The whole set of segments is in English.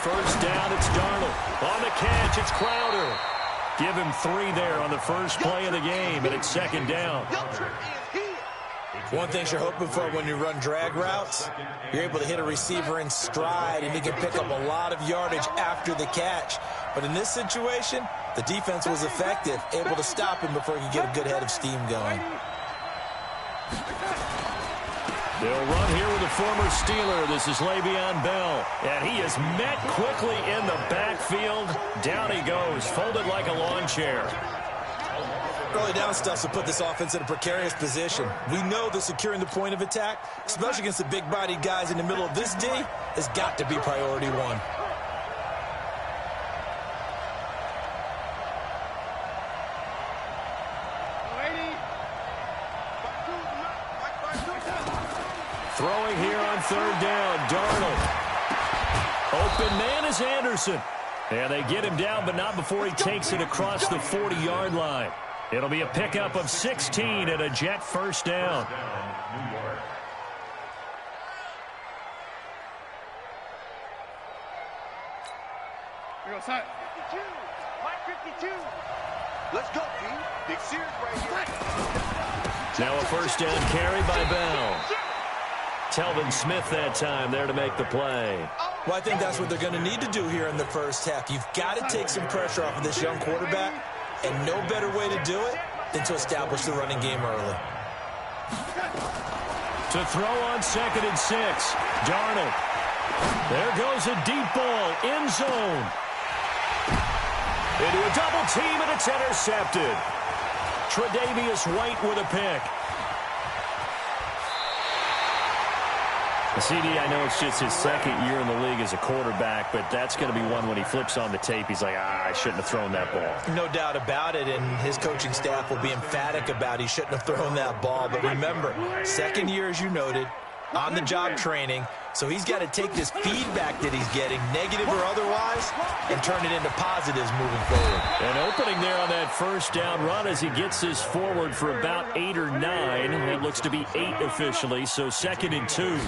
first down, it's Darnold. On the catch, it's Crowder. Give him 3 there on the first play of the game, and it's second down. One thing you're hoping for when you run drag routes, you're able to hit a receiver in stride, and he can pick up a lot of yardage after the catch. But in this situation, the defense was effective, able to stop him before he could get a good head of steam going. They'll run here with a former Steeler. This is Le'Veon Bell. And he is met quickly in the backfield. Down he goes, folded like a lawn chair. Early down stuff to put this offense in a precarious position. We know that securing the point of attack, especially against the big-bodied guys in the middle of this D, has got to be priority one. Throwing here on third down, Darnold. Open man is Anderson. And they get him down, but not before he takes it across the 40-yard line. It'll be a pickup of 16 and a Jet first down. Here goes Mike 52. Let's go, P. Big Sears right here. Now a first down carry by Bell. Telvin Smith that time there to make the play. Well, I think that's what they're going to need to do here in the first half. You've got to take some pressure off of this young quarterback, and no better way to do it than to establish the running game early. To throw on 2nd and 6, Darnold. There goes a deep ball, end zone. Into a double team, and it's intercepted. Tre'Davious White with a pick. CD, I know it's just his second year in the league as a quarterback, but that's going to be one when he flips on the tape. He's like, I shouldn't have thrown that ball. No doubt about it, and his coaching staff will be emphatic about he shouldn't have thrown that ball. But remember, second year, as you noted, on-the-job training, so he's got to take this feedback that he's getting, negative or otherwise, and turn it into positives moving forward. An opening there on that first down run as he gets this forward for about 8 or 9. It looks to be 8 officially, so 2nd and 2.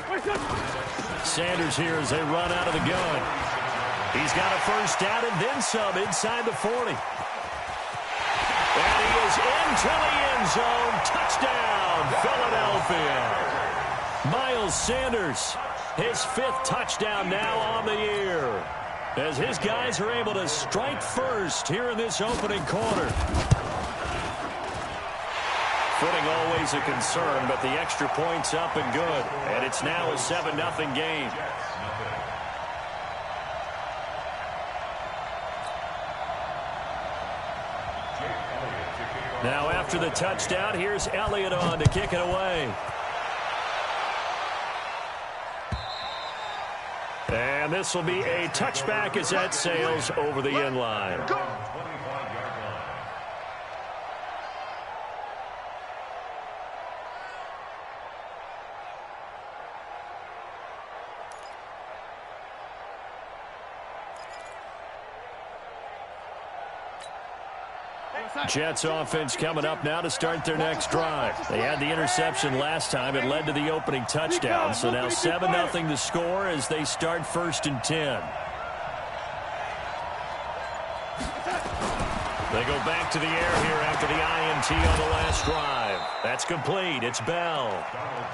Sanders here as they run out of the gun. He's got a first down and then some inside the 40. And he is into the end zone. Touchdown, Philadelphia. Miles Sanders, his 5th touchdown now on the year, as his guys are able to strike first here in this opening quarter. Footing always a concern, but the extra point's up and good, and it's now a 7-0 game. Now after the touchdown, here's Elliott on to kick it away. And this will be a touchback as that sails over the end line. Jets offense coming up now to start their next drive. They had the interception last time. It led to the opening touchdown. So now 7-0 the score as they start 1st and 10. They go back to the air here after the INT on the last drive. That's complete. It's Bell.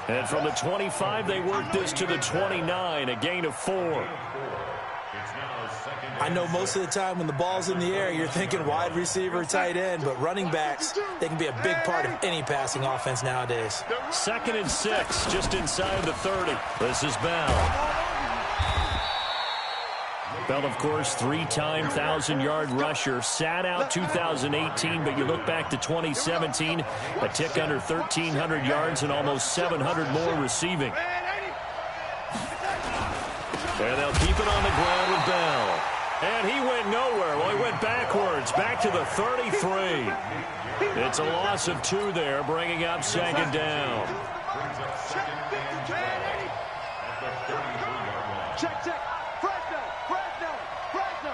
And from the 25, they work this to the 29, a gain of 4. I know most of the time when the ball's in the air, you're thinking wide receiver, tight end, but running backs, they can be a big part of any passing offense nowadays. 2nd and 6, just inside the 30. This is Bell. Bell, of course, 3-time 1,000-yard rusher. Sat out 2018, but you look back to 2017, a tick under 1,300 yards and almost 700 more receiving. And they'll keep it on the ground with Bell. And he went nowhere. Well, he went backwards, back to the 33. It's a loss of 2 there, bringing up 2nd down. Check. Fresno.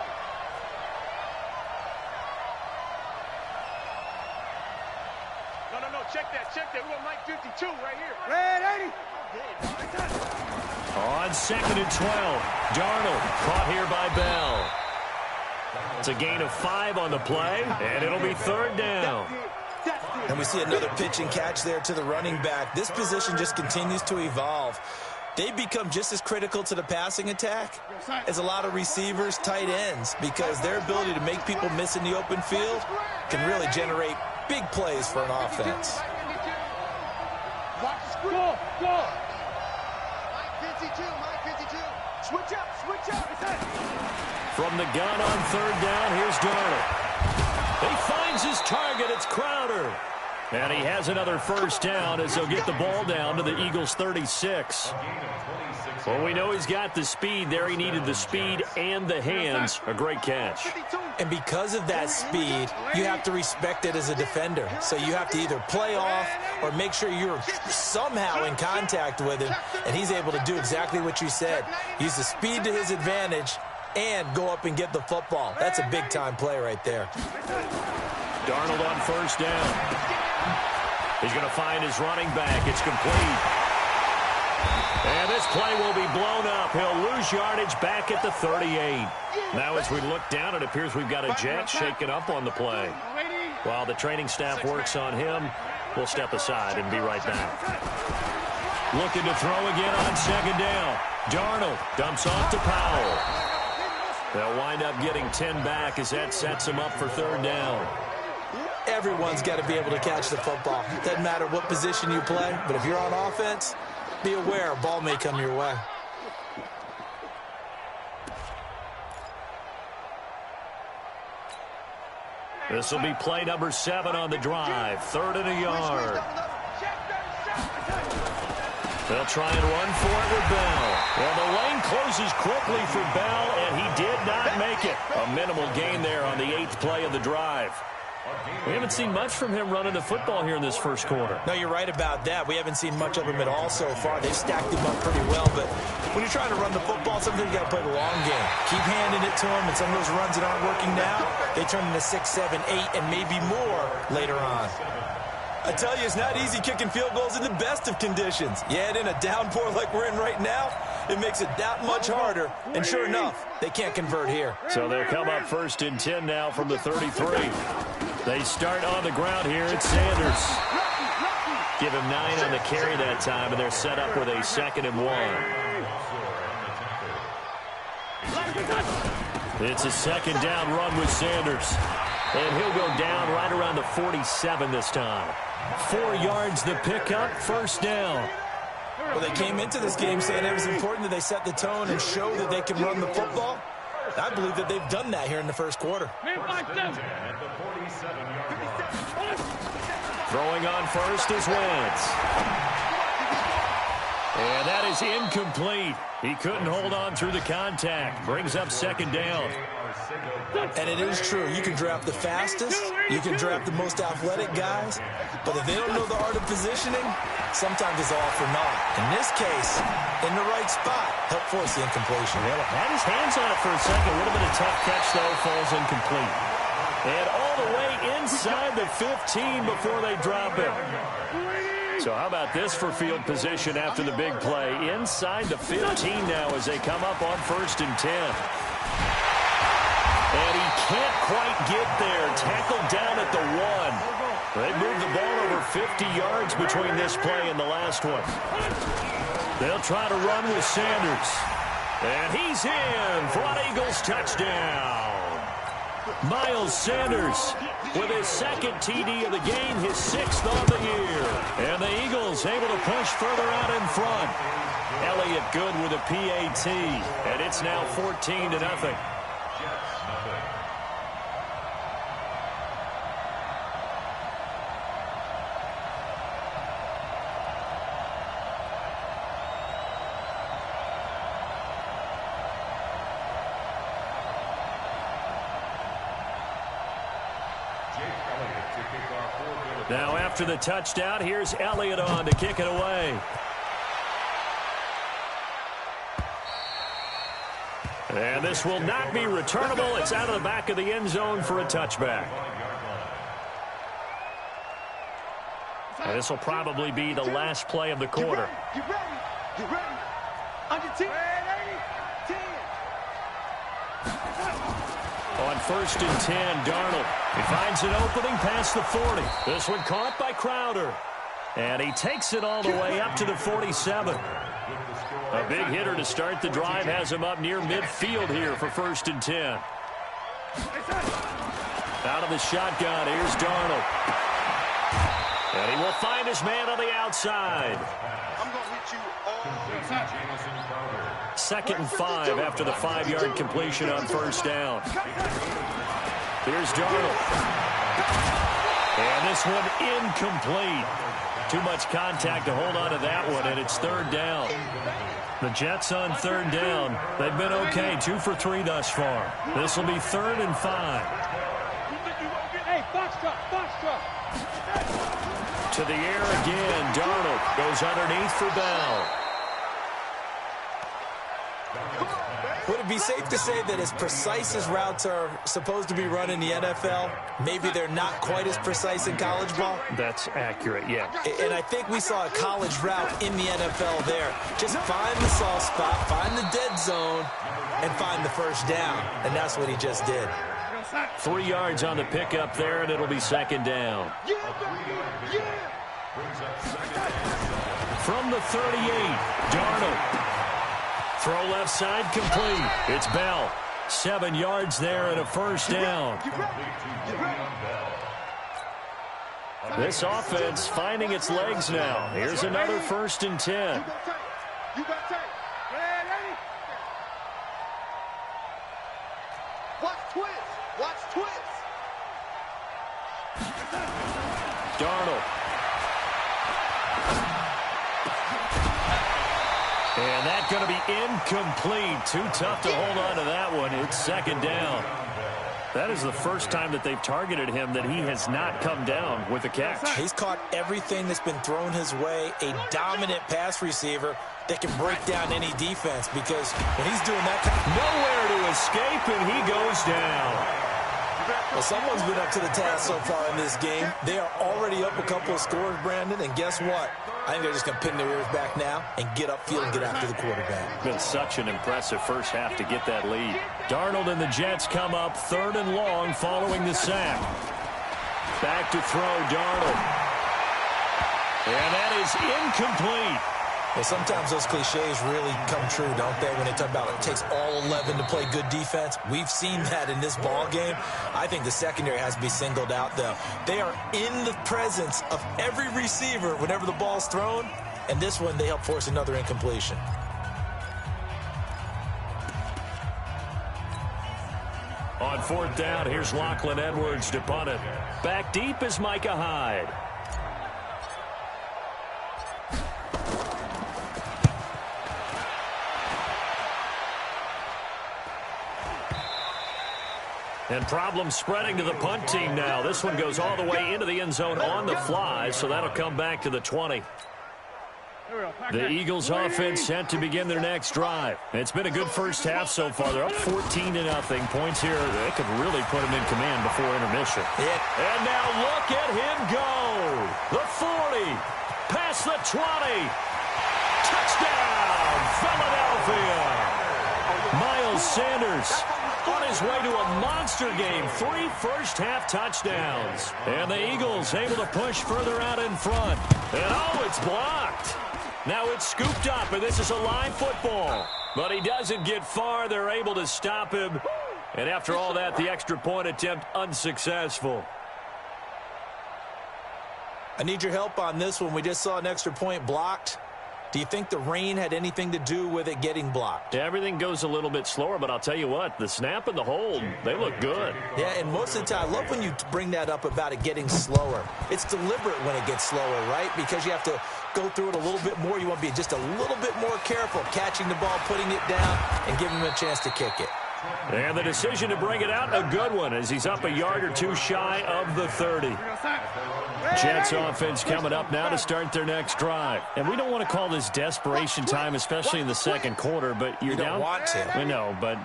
No, check Check that. We got Mike 52 right here. Red 80. On 2nd and 12, Darnold caught here by Bell. It's a gain of 5 on the play, and it'll be 3rd down. And we see another pitch and catch there to the running back. This position just continues to evolve. They become just as critical to the passing attack as a lot of receivers, tight ends, because their ability to make people miss in the open field can really generate big plays for an offense. Go. Mike 52. Switch up. From the gun on 3rd down, here's Darnold. He finds his target. It's Crowder. And he has another 1st down as he'll get the ball down to the Eagles' 36. Well, we know he's got the speed there. He needed the speed and the hands. A great catch. And because of that speed, you have to respect it as a defender. So you have to either play off or make sure you're somehow in contact with him, and he's able to do exactly what you said. Use the speed to his advantage and go up and get the football. That's a big-time play right there. Darnold on 1st down. He's going to find his running back. It's complete. And this play will be blown up. He'll lose yardage back at the 38. Now as we look down, it appears we've got a jet shaken up on the play. While the training staff works on him, we'll step aside and be right back. Looking to throw again on 2nd down. Darnold dumps off to Powell. They'll wind up getting 10 back as that sets him up for 3rd down. Everyone's got to be able to catch the football. Doesn't matter what position you play, but if you're on offense, be aware a ball may come your way. This will be play number 7 on the drive. 3rd and a yard. They'll try and run for it with Bell. Well, the lane closes quickly for Bell, and he did not make it. A minimal gain there on the 8th play of the drive. We haven't seen much from him running the football here in this 1st quarter. No, you're right about that. We haven't seen much of him at all so far. They've stacked him up pretty well, but when you're trying to run the football, sometimes you got to play the long game. Keep handing it to him, and some of those runs that aren't working now, they turn into 6, 7, 8, and maybe more later on. I tell you, it's not easy kicking field goals in the best of conditions. Yet in a downpour like we're in right now, it makes it that much harder. And sure enough, they can't convert here. So they'll come up 1st and 10 now from the 33. They start on the ground here. It's Sanders. Give him 9 on the carry that time, and they're set up with a 2nd and 1. It's a 2nd down run with Sanders. And he'll go down right around the 47 this time. 4 yards the pickup, 1st down. Well, they came into this game saying it was important that they set the tone and show that they can run the football. I believe that they've done that here in the 1st quarter. Throwing on 1st is Wentz. And that is incomplete. He couldn't hold on through the contact. Brings up 2nd down. And it is true. You can draft the fastest. You can draft the most athletic guys. But if they don't know the art of positioning, sometimes it's all for naught. In this case, in the right spot, help force the incompletion. Well, had his hands on it for a second. A little bit of tough catch, though. Falls incomplete. And all the way inside the 15 before they drop it. So how about this for field position after the big play? Inside the 15 now as they come up on 1st and 10. And he can't quite get there. Tackled down at the 1. They moved the ball over 50 yards between this play and the last one. They'll try to run with Sanders. And he's in for an Eagles touchdown. Miles Sanders with his 2nd TD of the game, his 6th on the year. And the Eagles able to push further out in front. Elliott good with a PAT. And it's now 14-0. Now after the touchdown, here's Elliott on to kick it away. And this will not be returnable. It's out of the back of the end zone for a touchback. And this will probably be the last play of the quarter. You ready? You ready? Under 10. 10. On 1st and 10, Darnold. He finds an opening past the 40. This one caught by Crowder. And he takes it all the way up to the 47. A big hitter to start the drive has him up near midfield here for 1st and 10. Out of the shotgun, here's Darnold. And he will find his man on the outside. I'm going to hit you all. 2nd and 5 after the 5-yard completion on 1st down. Here's Darnold. And this one incomplete. Too much contact to hold on to that one, and it's 3rd down. The Jets on 3rd down. They've been okay, 2 for 3 thus far. This will be 3rd and 5. Hey, box truck. To the air again. Darnold goes underneath for Bell. Would it be safe to say that as precise as routes are supposed to be run in the NFL, maybe they're not quite as precise in college ball? That's accurate, yeah. And I think we saw a college route in the NFL there. Just find the soft spot, find the dead zone, and find the 1st down. And that's what he just did. 3 yards on the pickup there, and it'll be 2nd down. From the 38, Darnold. Throw left side complete. It's Bell. 7 yards there and a 1st down. This offense finding its legs now. Here's another 1st and 10. You got tape. Ready? Watch twist. Darnold. And that's going to be incomplete. Too tough to hold on to that one. It's 2nd down. That is the first time that they've targeted him that he has not come down with a catch. He's caught everything that's been thrown his way. A dominant pass receiver that can break down any defense, because when he's doing that kind of... Nowhere to escape, and he goes down. Well, someone's been up to the task so far in this game. They are already up a couple of scores, Brandon, and guess what? I think they're just going to pin their ears back now and get upfield and get after the quarterback. Been such an impressive first half to get that lead. Darnold and the Jets come up 3rd and long following the sack. Back to throw, Darnold. And that is incomplete. Well, sometimes those cliches really come true, don't they, when they talk about it takes all 11 to play good defense. We've seen that in this ball game. I think the secondary has to be singled out, though. They are in the presence of every receiver whenever the ball's thrown, and this one they help force another incompletion. On 4th down, here's Lachlan Edwards to punt it. Back deep is Micah Hyde. And problems spreading to the punt team now. This one goes all the way into the end zone on the fly, so that'll come back to the 20. The Eagles offense set to begin their next drive. It's been a good first half so far. They're up 14-0. Points here, they could really put them in command before intermission. And now look at him go. The 40, past the 20. Touchdown, Philadelphia. Miles Sanders on his way to a monster game. 3 first-half touchdowns. And the Eagles able to push further out in front. And oh, it's blocked. Now it's scooped up, and this is a live football. But he doesn't get far. They're able to stop him. And after all that, the extra point attempt unsuccessful. I need your help on this one. We just saw an extra point blocked. Do you think the rain had anything to do with it getting blocked? Everything goes a little bit slower, but I'll tell you what, the snap and the hold, they look good. Yeah, and most of the time, I love when you bring that up about it getting slower. It's deliberate when it gets slower, right? Because you have to go through it a little bit more. You want to be just a little bit more careful catching the ball, putting it down, and giving him a chance to kick it. And the decision to bring it out, a good one, as he's up a yard or two shy of the 30. Jets offense coming up now to start their next drive. And we don't want to call this desperation time, especially in the second quarter, but you're down. You don't want to. We know, but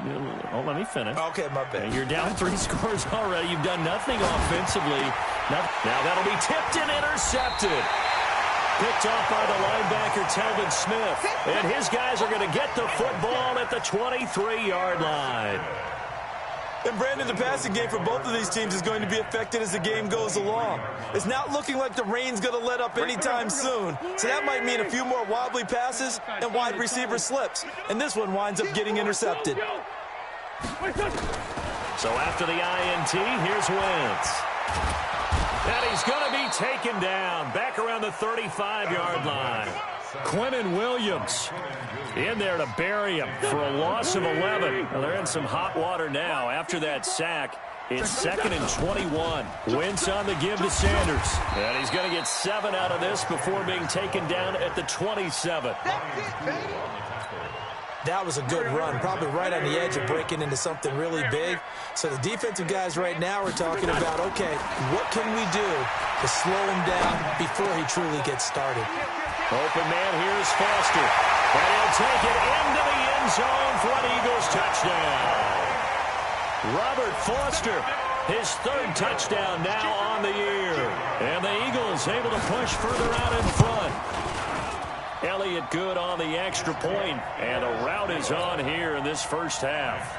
let me finish. Okay, my bad. You're down 3 scores already. You've done nothing offensively. Now that'll be tipped and intercepted. picked off by the linebacker, Telvin Smith. And his guys are going to get the football at the 23-yard line. And, Brandon, the passing game for both of these teams is going to be affected as the game goes along. It's not looking like the rain's going to let up anytime soon. So that might mean a few more wobbly passes and wide receiver slips. And this one winds up getting intercepted. So after the INT, here's Wentz. And he's going to be taken down back around the 35-yard line. Quinnen Williams in there to bury him for a loss of 11. Well, they're in some hot water now. After that sack, it's 2nd and 21. Wentz on the give to Sanders. And he's going to get 7 out of this before being taken down at the 27. That was a good run, probably right on the edge of breaking into something really big. So the defensive guys right now are talking about, okay, what can we do to slow him down before he truly gets started? Open man, here's Foster. And he'll take it into the end zone for an Eagles touchdown. Robert Foster, his 3rd touchdown now on the year. And the Eagles able to push further out in front. Elliott good on the extra point, and a rout is on here in this first half.